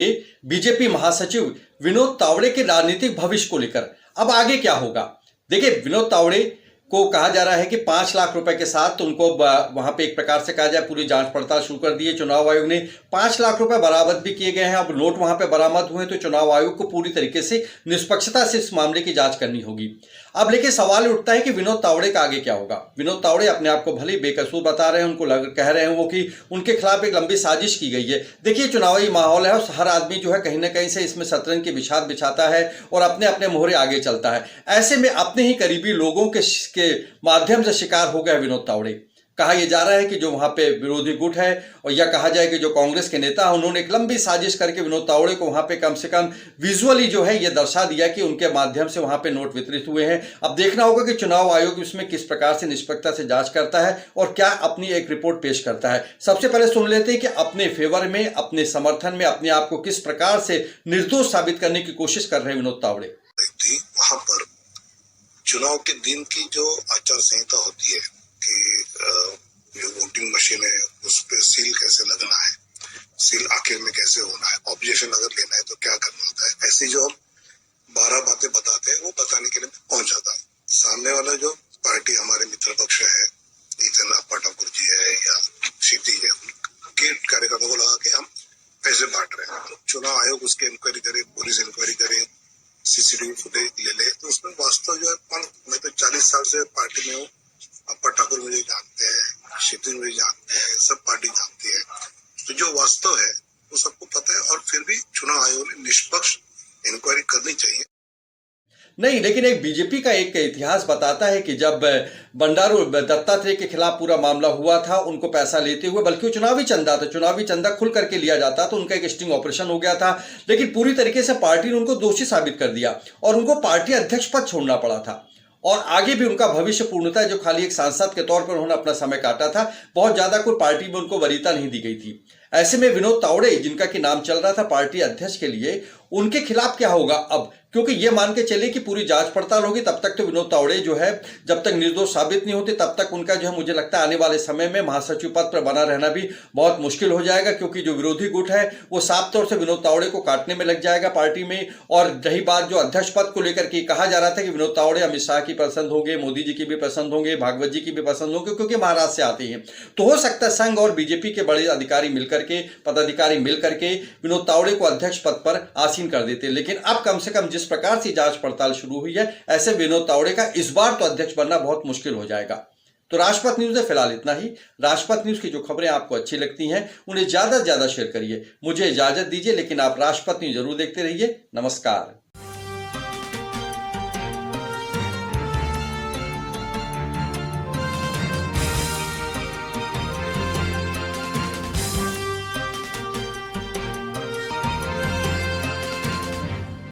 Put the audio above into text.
BJP महासचिव विनोद तावड़े के राजनीतिक भविष्य को लेकर अब आगे क्या होगा। देखिए, विनोद तावड़े को कहा जा रहा है कि 5 लाख रुपए के साथ उनको वहां पे एक प्रकार से कहा जाए पूरी जांच पड़ताल शुरू कर दी है। चुनाव आयोग ने 5 लाख रुपए बरामद भी किए गए हैं। अब नोट वहां पे बरामद हुए तो चुनाव आयोग को पूरी तरीके से निष्पक्षता से इस मामले की जांच करनी होगी। अब लेकिन सवाल उठता है कि विनोद तावड़े का आगे क्या होगा। विनोद तावड़े अपने आप को भले बेकसूर बता रहे हैं, उनको कह रहे हैं वो कि उनके खिलाफ एक लंबी साजिश की गई है। देखिए, चुनावी माहौल है और हर आदमी जो है कहीं ना कहीं से इसमें शतरंज की बिछात बिछाता है और अपने अपने मोहरे आगे चलता है। ऐसे में अपने ही करीबी लोगों के माध्यम से शिकार हो गया विनोद तावड़े। कहा यह जा रहा है कि जो वहां पे विरोधी गुट है और या कहा जाए कि जो कांग्रेस के नेता है, उन्होंने एक लंबी साजिश करके विनोद तावड़े को वहां पे कम से कम विजुअली जो है यह दर्शा दिया कि उनके माध्यम से वहां पे नोट वितरित हुए हैं। अब देखना होगा कि चुनाव आयोग इसमें किस प्रकार से निष्पक्षता से जांच करता है और क्या अपनी एक रिपोर्ट पेश करता है। सबसे पहले सुन लेते हैं कि अपने फेवर में, अपने समर्थन में अपने आप को किस प्रकार से निर्दोष साबित करने की कोशिश कर रहे हैं विनोद तावड़े। वहां पर चुनाव के दिन की जो आचार संहिता होती है कि जो वोटिंग मशीन है उस पर सील कैसे लगना है, सील आखिर में कैसे होना है, ऑब्जेक्शन अगर लेना है तो क्या करना होता है, ऐसी जो 12 बातें बताते हैं वो बताने के लिए पहुंच जाता है। सामने वाला जो पार्टी हमारे मित्र पक्ष है, इधर अप्पा ठाकुर जी है या क्षिति है, उनके कार्यकर्ताओं को लगा कि हम पैसे बांट रहे हैं। तो चुनाव आयोग उसकी इंक्वायरी करे, पुलिस इंक्वायरी करे, सीसीटीवी फुटेज ले ले, तो उसमें वास्तव जो है, मैं तो 40 साल से पार्टी में हूँ। अप्पा ठाकुर मुझे जानते हैं, क्षितिज मुझे जानते हैं, सब पार्टी जानती है। तो जो वास्तव है वो सबको पता है और फिर भी चुनाव आयोग ने निष्पक्ष इंक्वायरी करनी चाहिए। नहीं, लेकिन एक बीजेपी का एक इतिहास बताता है कि जब बंडारू दत्तात्रेय के खिलाफ पूरा मामला हुआ था, उनको पैसा लेते हुए, बल्कि वो चुनावी चंदा खुल करके लिया जाता तो उनका एक स्टिंग ऑपरेशन हो गया था, लेकिन पूरी तरीके से पार्टी ने उनको दोषी साबित कर दिया और उनको पार्टी अध्यक्ष पद छोड़ना पड़ा था। और आगे भी उनका भविष्य पूर्णतः जो खाली एक सांसद के तौर पर उन्होंने अपना समय काटा था, बहुत ज्यादा कोई पार्टी में उनको वरीयता नहीं दी गई थी। ऐसे में विनोद तावड़े, जिनका कि नाम चल रहा था पार्टी अध्यक्ष के लिए, उनके खिलाफ क्या होगा अब, क्योंकि ये मान के चले कि पूरी जांच पड़ताल होगी, तब तक तो विनोद तावड़े जो है जब तक निर्दोष साबित नहीं होते तब तक उनका जो है मुझे लगता है आने वाले समय में महासचिव पद पर बना रहना भी बहुत मुश्किल हो जाएगा, क्योंकि जो विरोधी गुट है वो साफ तौर से विनोद तावड़े को काटने में लग जाएगा पार्टी में। और रही बात जो अध्यक्ष पद को लेकर के, कहा जा रहा था कि विनोद तावड़े अमित शाह की पसंद होंगे, मोदी जी की भी पसंद होंगे, भागवत जी की भी पसंद होंगे, क्योंकि महाराष्ट्र से आते हैं। तो हो सकता है संघ और बीजेपी के बड़े अधिकारी मिलकर के, पदाधिकारी मिलकर के विनोद तावड़े को अध्यक्ष पद पर आसीन कर देते। लेकिन अब कम से कम जिस प्रकार से जांच पड़ताल शुरू हुई है, ऐसे विनोद तावड़े का इस बार तो अध्यक्ष बनना बहुत मुश्किल हो जाएगा। तो राजपथ न्यूज में फिलहाल इतना ही। राजपथ न्यूज की जो खबरें आपको अच्छी लगती हैं उन्हें ज्यादा से ज्यादा शेयर करिए। मुझे इजाजत दीजिए, लेकिन आप राजपथ न्यूज जरूर देखते रहिए। नमस्कार।